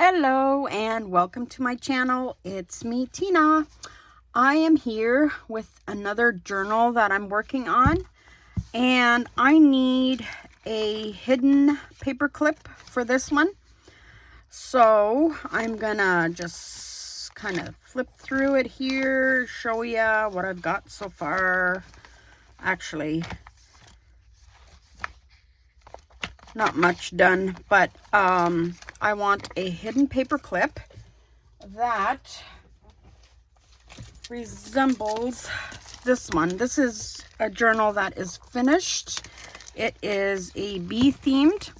Hello and welcome to my channel. It's me, Tina. I am here with another journal that I'm working on, and I need a hidden paper clip for this one. So I'm gonna just kind of flip through it here, show you what I've got so far. Actually, not much done, but I want a hidden paper clip that resembles this one. This is a journal that is finished. It is a bee themed,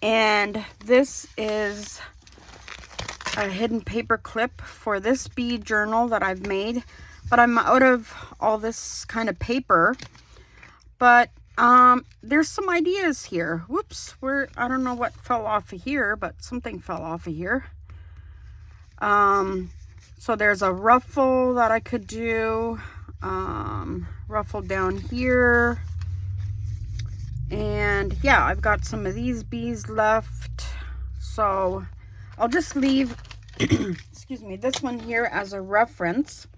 and this is a hidden paper clip for this bee journal that I've made, but I'm out of all this kind of paper. But there's some ideas here. Whoops, I don't know what fell off of here, but something fell off of here. So there's a ruffle that I could do, ruffle down here. And yeah, I've got some of these bees left. So I'll just leave, excuse me, this one here as a reference.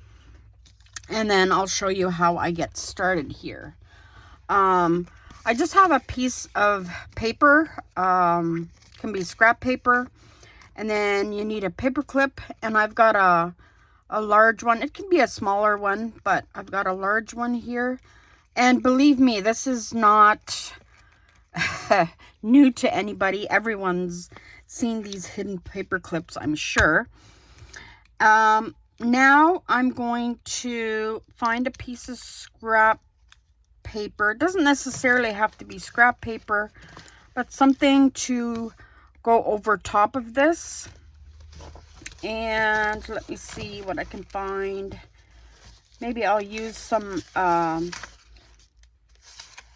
And then I'll show you how I get started here. I just have a piece of paper, can be scrap paper. And then you need a paper clip, and I've got a large one. It can be a smaller one, but I've got a large one here. And believe me, this is not new to anybody. Everyone's seen these hidden paper clips, I'm sure. Now I'm going to find a piece of scrap paper. It doesn't necessarily have to be scrap paper, but something to go over top of this. And let me see what I can find. Maybe I'll use some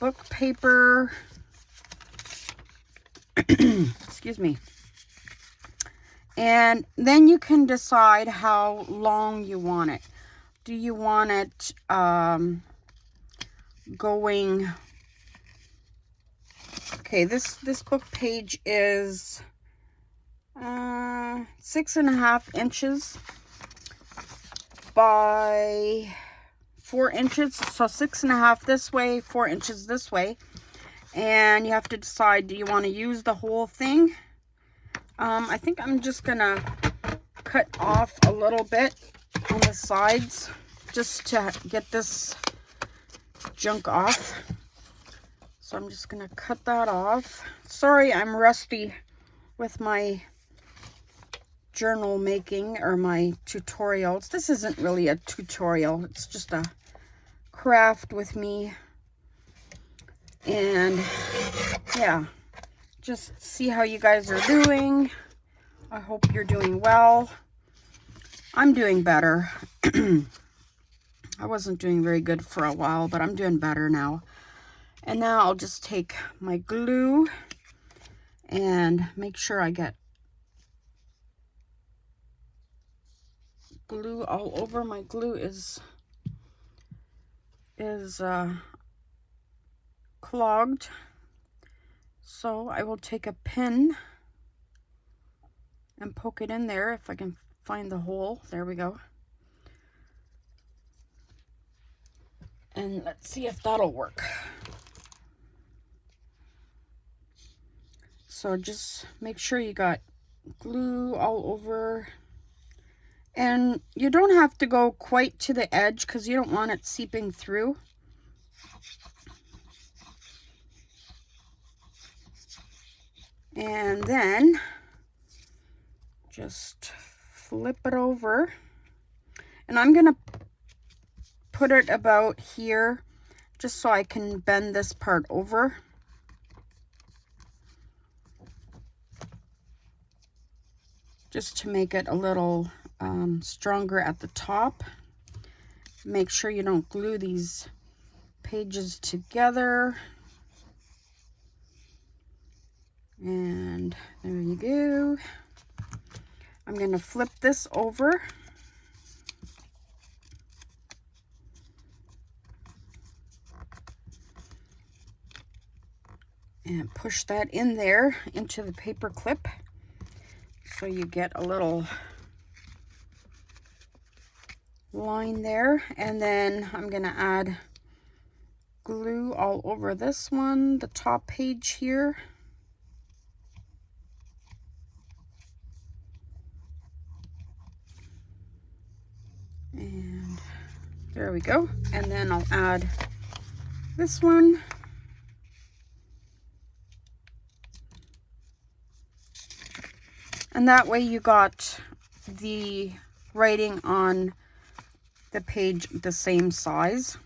book paper. Excuse me. And then you can decide how long you want it. Do you want it going... Okay, this book page is 6.5 inches by 4 inches. So 6.5 this way, 4 inches this way. And you have to decide, do you want to use the whole thing? I think I'm just gonna cut off a little bit on the sides just to get this junk off. So I'm just going to cut that off. Sorry, I'm rusty with my journal making or my tutorials. This isn't really a tutorial. It's just a craft with me. And yeah, just see how you guys are doing. I hope you're doing well. I'm doing better. I wasn't doing very good for a while, but I'm doing better now. And now I'll just take my glue and make sure I get glue all over. My glue is clogged. So I will take a pin and poke it in there if I can find the hole. There we go. And let's see if that'll work. So just make sure you got glue all over. And you don't have to go quite to the edge because you don't want it seeping through. And then just flip it over. And I'm going to put it about here just so I can bend this part over. Just to make it a little stronger at the top. Make sure you don't glue these pages together. And there you go. I'm going to flip this over. And push that in there into the paper clip. So you get a little line there, and then I'm gonna add glue all over this one, the top page here. And there we go. And then I'll add this one. And that way you got the writing on the page the same size,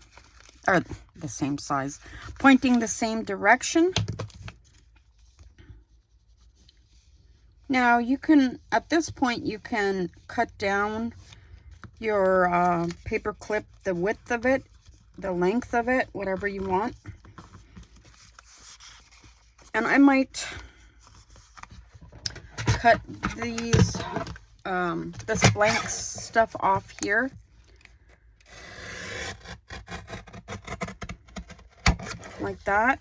or the same size, pointing the same direction. Now you can, at this point, you can cut down your paper clip, the width of it, the length of it, whatever you want. And I might cut these, this blank stuff off here. Like that.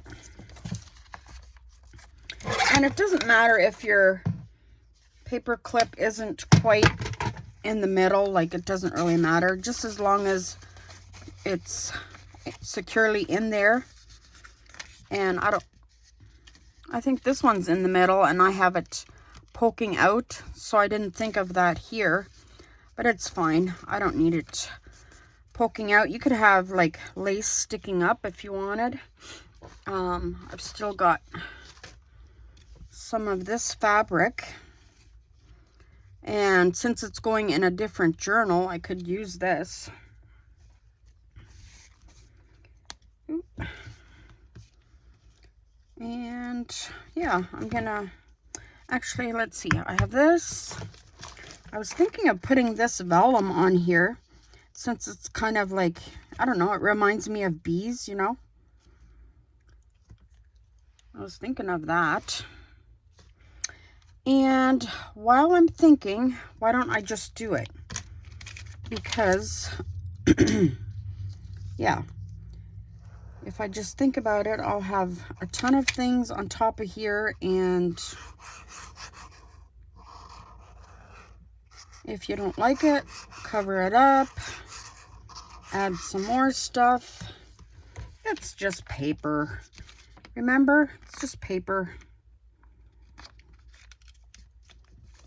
And it doesn't matter if your paper clip isn't quite in the middle, like it doesn't really matter, just as long as it's securely in there. And I think this one's in the middle and I have it poking out, so I didn't think of that here, but it's fine. I don't need it poking out. You could have like lace sticking up if you wanted. I've still got some of this fabric, and since it's going in a different journal, I could use this. Oop. And yeah, I'm gonna actually, let's see, I have this. I was thinking of putting this vellum on here, since it's kind of like, I don't know, it reminds me of bees, you know. I was thinking of that. And while I'm thinking, why don't I just do it? Because, yeah, if I just think about it, I'll have a ton of things on top of here, and if you don't like it, cover it up, add some more stuff. It's just paper. Remember, it's just paper.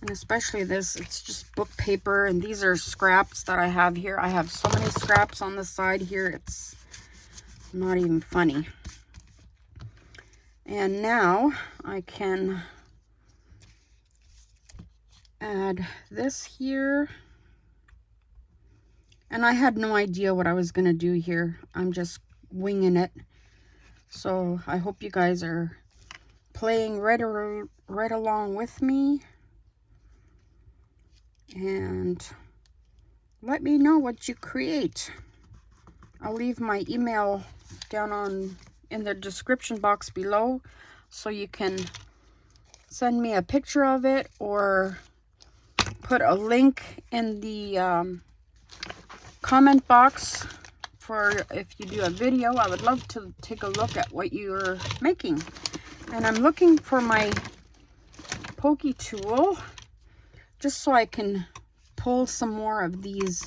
And especially this, it's just book paper, and these are scraps that I have here. I have so many scraps on the side here, it's not even funny. And now I can add this here. And I had no idea what I was going to do here. I'm just winging it. So I hope you guys are playing right along with me. And let me know what you create. I'll leave my email down in the description box below, so you can send me a picture of it, or put a link in the comment box for if you do a video. I would love to take a look at what you're making. And I'm looking for my pokey tool, just so I can pull some more of these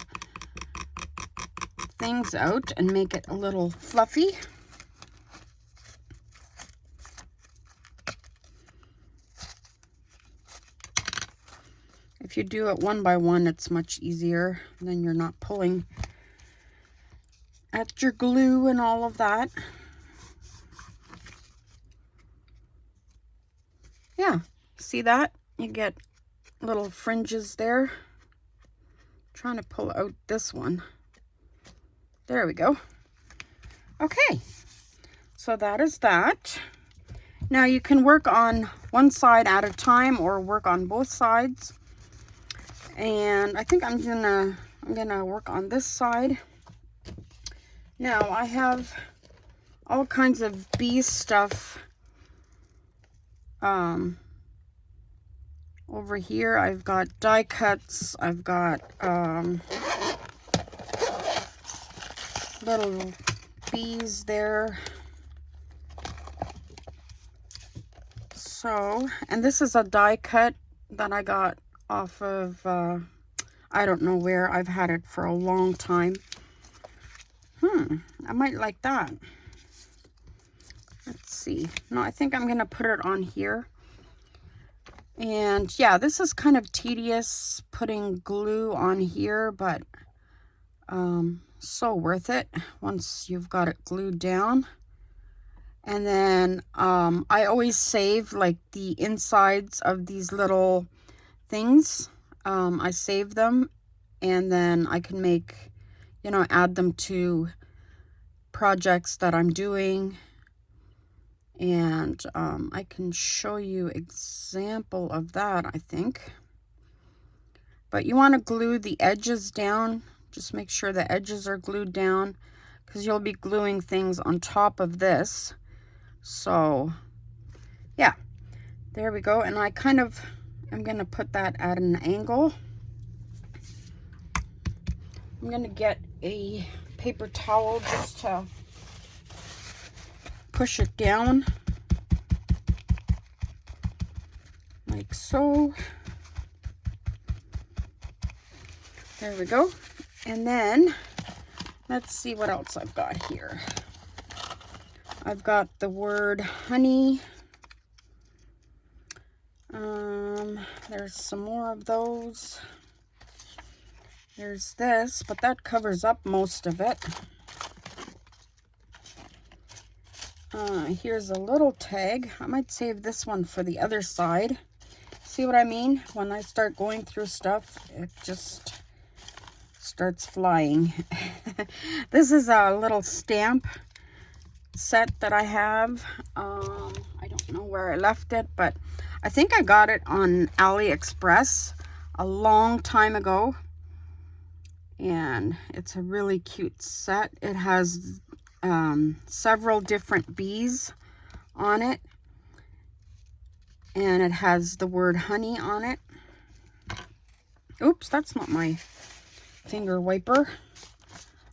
things out and make it a little fluffy. If you do it one by one, it's much easier. Then you're not pulling at your glue and all of that. Yeah, see that? You get little fringes there. I'm trying to pull out this one. There we go. Okay, so that is that. Now you can work on one side at a time, or work on both sides. And I think I'm gonna work on this side. Now I have all kinds of bee stuff over here. I've got die cuts, I've got little bees there. So, and this is a die cut that I got off of, I don't know where. I've had it for a long time. I might like that. Let's see. No, I think I'm going to put it on here. And yeah, this is kind of tedious putting glue on here, but so worth it once you've got it glued down. And then I always save like the insides of these little things. I save them, and then I can make, you know, add them to projects that I'm doing. And I can show you example of that, I think. But you want to glue the edges down. Just make sure the edges are glued down, because you'll be gluing things on top of this. So yeah, there we go. And I kind of am going to put that at an angle. I'm going to get a paper towel just to push it down like so. There we go. And then let's see what else I've got here. I've got the word honey. There's some more of those. There's this, but that covers up most of it. Here's a little tag. I might save this one for the other side. See what I mean? When I start going through stuff, it just starts flying. This is a little stamp set that I have. I don't know where I left it, but I think I got it on AliExpress a long time ago. And it's a really cute set. It has several different bees on it, and it has the word honey on it. Oops, that's not my finger wiper.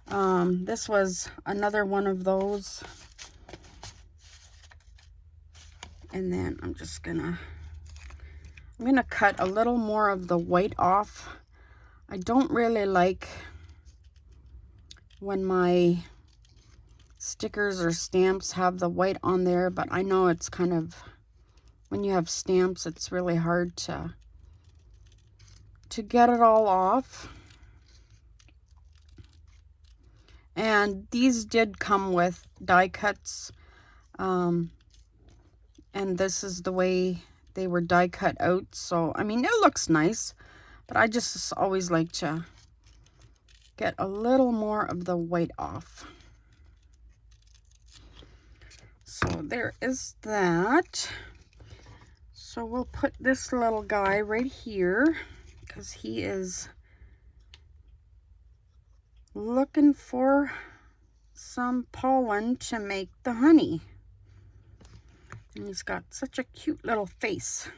This was another one of those. And then I'm gonna cut a little more of the white off. I don't really like when my stickers or stamps have the white on there, but I know it's kind of, when you have stamps, it's really hard to get it all off. And these did come with die cuts, and this is the way they were die cut out. So I mean, it looks nice, but I just always like to get a little more of the white off. So there is that. So we'll put this little guy right here, because he is looking for some pollen to make the honey. And he's got such a cute little face.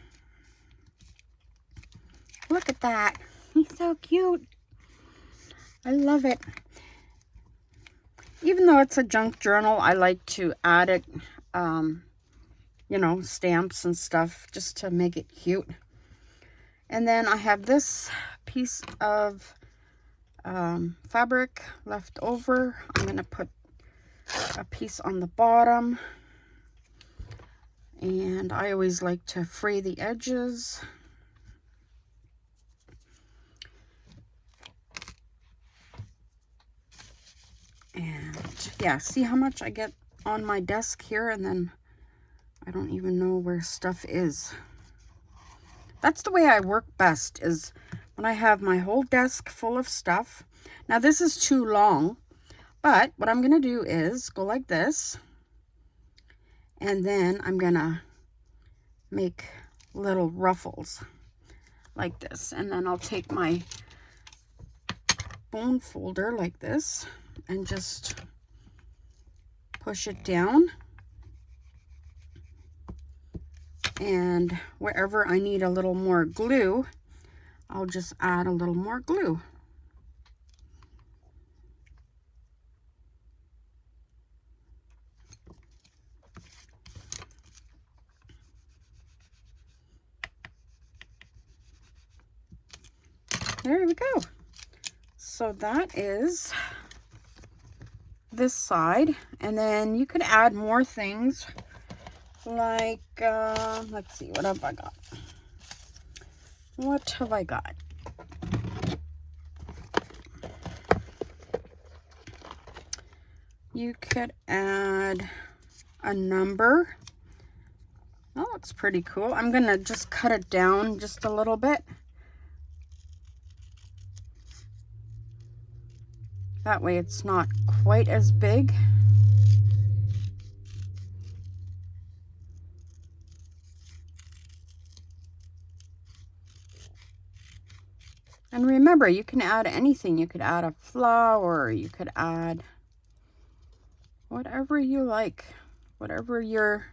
Look at that. He's so cute. I love it. Even though it's a junk journal, I like to add it, you know, stamps and stuff just to make it cute. And then I have this piece of fabric left over. I'm going to put a piece on the bottom. And I always like to fray the edges. And yeah, see how much I get on my desk here, and then I don't even know where stuff is. That's the way I work best, is when I have my whole desk full of stuff. Now this is too long, but what I'm going to do is go like this. And then I'm going to make little ruffles like this. And then I'll take my bone folder like this and just push it down. And wherever I need a little more glue, I'll just add a little more glue. there we go. So that is this side. And then you could add more things like, let's see, what have I got? What have I got? You could add a number. Oh, it's pretty cool. I'm gonna just cut it down just a little bit. That way it's not quite as big. And remember, you can add anything. You could add a flower, you could add whatever you like, whatever your,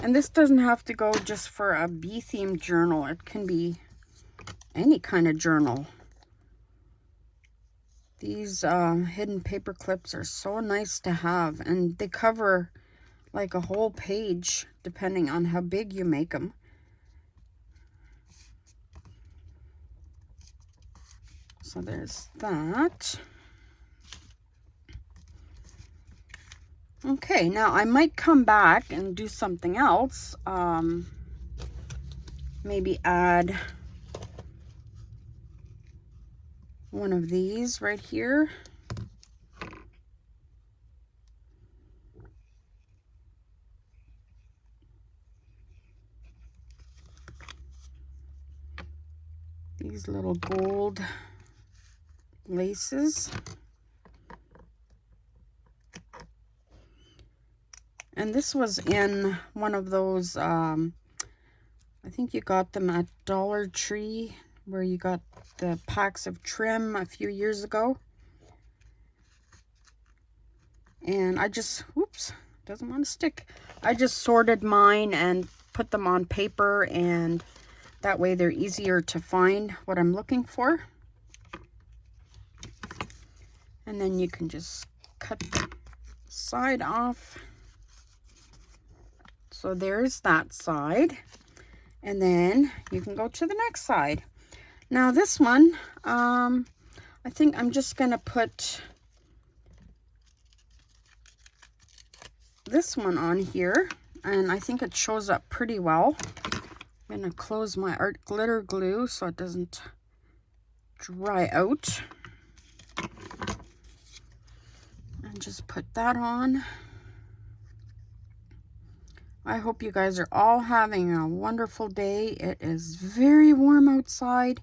and this doesn't have to go just for a bee themed journal. It can be any kind of journal. These hidden paper clips are so nice to have, and they cover like a whole page depending on how big you make them. So there's that. Okay, now I might come back and do something else. Maybe add one of these right here. These little gold laces. And this was in one of those, I think you got them at Dollar Tree, where you got the packs of trim a few years ago. And I just, whoops, doesn't want to stick. I just sorted mine and put them on paper, and that way they're easier to find what I'm looking for. And then you can just cut the side off. So there's that side. And then you can go to the next side. Now this one, I think I'm just going to put this one on here. And I think it shows up pretty well. I'm going to close my art glitter glue so it doesn't dry out. And just put that on. I hope you guys are all having a wonderful day. It is very warm outside,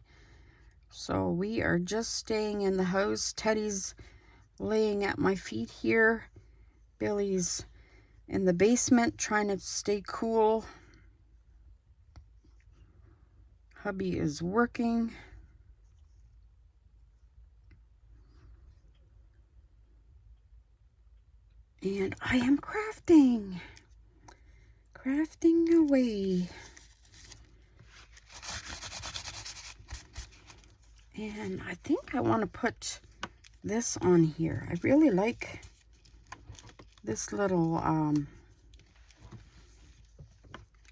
so we are just staying in the house. Teddy's laying at my feet here. Billy's in the basement trying to stay cool. Hubby is working. And I am crafting. Crafting away. And I think I want to put this on here. I really like this little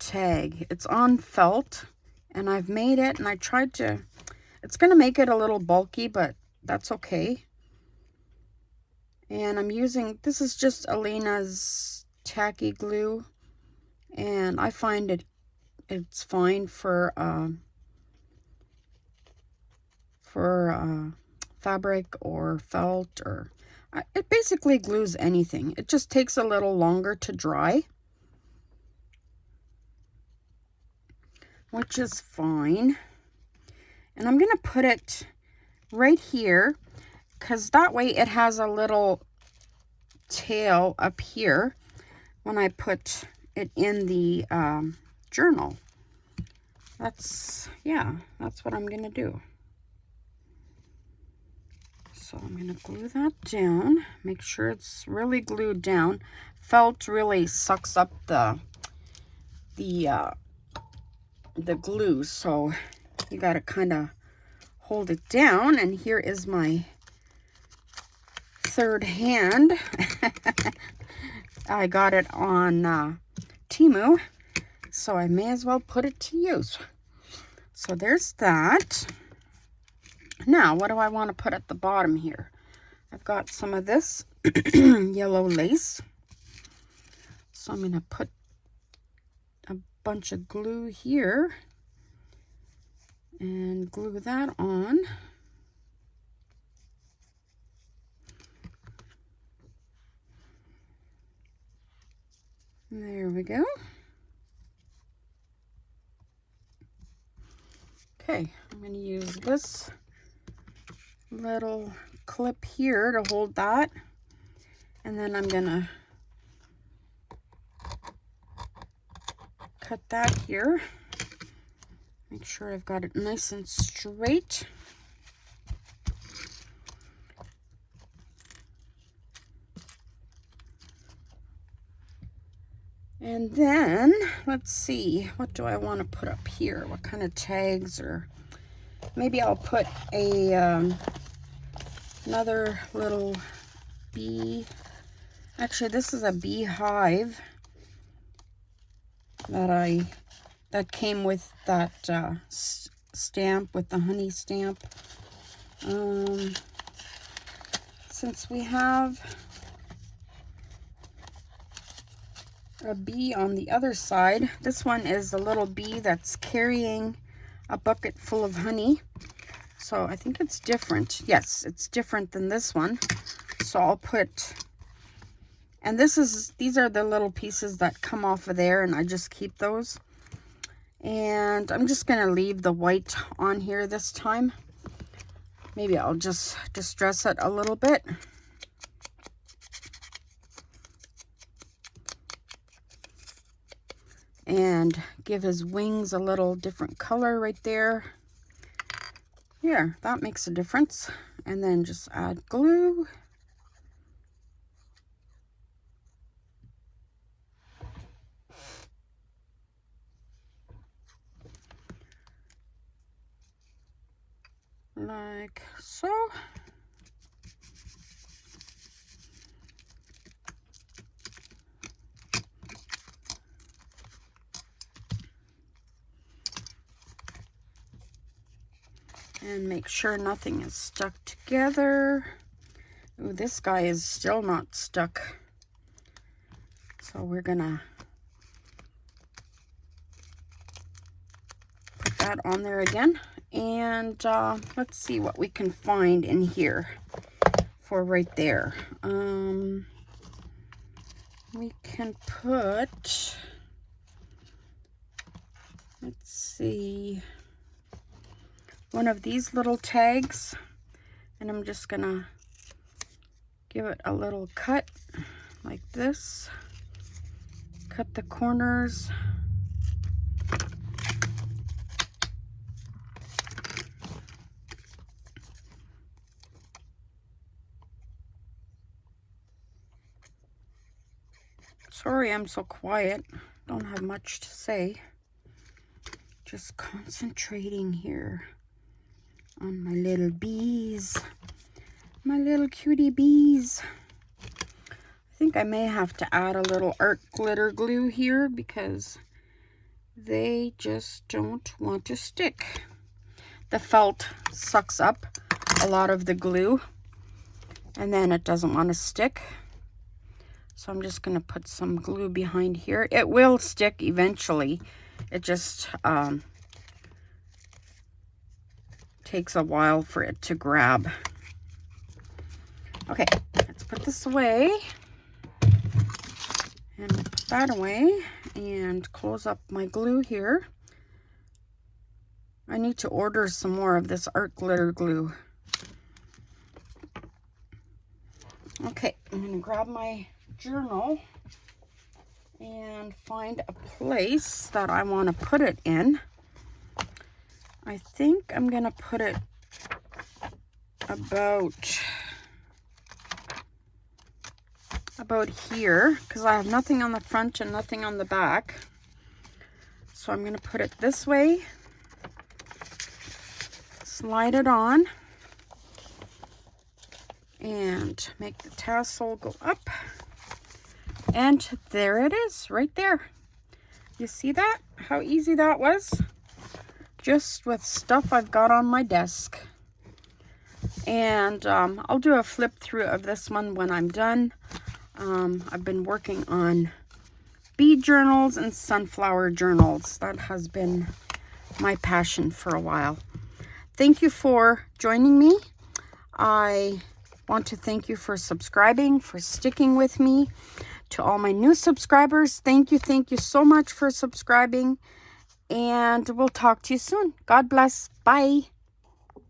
tag. It's on felt, and I've made it, and I tried to, it's going to make it a little bulky, but that's okay. And I'm using, this is just Elena's tacky glue. And I find it's fine for fabric or felt, or it basically glues anything. It just takes a little longer to dry, which is fine. And I'm going to put it right here, because that way it has a little tail up here when I put it in the journal. That's what I'm gonna do. So I'm gonna glue that down, make sure it's really glued down. Felt really sucks up the glue, so you gotta kind of hold it down. And here is my third hand. I got it on Temu, so I may as well put it to use. So there's that. Now, what do I want to put at the bottom here? I've got some of this yellow lace. So I'm going to put a bunch of glue here and glue that on. There we go. Okay, I'm going to use this little clip here to hold that, and then I'm going to cut that here. Make sure I've got it nice and straight. And then, let's see, what do I want to put up here? What kind of tags? Or maybe I'll put a another little bee. Actually, this is a beehive that came with that stamp, with the honey stamp. Since we have a bee on the other side, this one is a little bee that's carrying a bucket full of honey. So I think it's different. Yes, it's different than this one. So I'll put, and these are the little pieces that come off of there, and I just keep those. And I'm just going to leave the white on here this time. Maybe I'll just distress it a little bit. And give his wings a little different color right there. Yeah, that makes a difference. And then just add glue. Like so. And make sure nothing is stuck together. Ooh, this guy is still not stuck. So we're gonna put that on there again. And let's see what we can find in here for right there. We can put, let's see, one of these little tags, and I'm just gonna give it a little cut like this. Cut the corners. Sorry I'm so quiet. Don't have much to say. Just concentrating here on my little bees. My little cutie bees. I think I may have to add a little art glitter glue here because they just don't want to stick. The felt sucks up a lot of the glue and then it doesn't want to stick. So I'm just going to put some glue behind here. It will stick eventually. It just takes a while for it to grab. Okay, let's put this away. And put that away. And close up my glue here. I need to order some more of this art glitter glue. Okay, I'm going to grab my journal and find a place that I want to put it in. I think I'm going to put it about here because I have nothing on the front and nothing on the back. So I'm going to put it this way, slide it on, and make the tassel go up. And there it is, right there. You see that? How easy that was? Just with stuff I've got on my desk. And I'll do a flip through of this one when I'm done. I've been working on bead journals and sunflower journals. That has been my passion for a while. Thank you for joining me. I want to thank you for subscribing, for sticking with me. To all my new subscribers, thank you so much for subscribing. And we'll talk to you soon. God bless. Bye.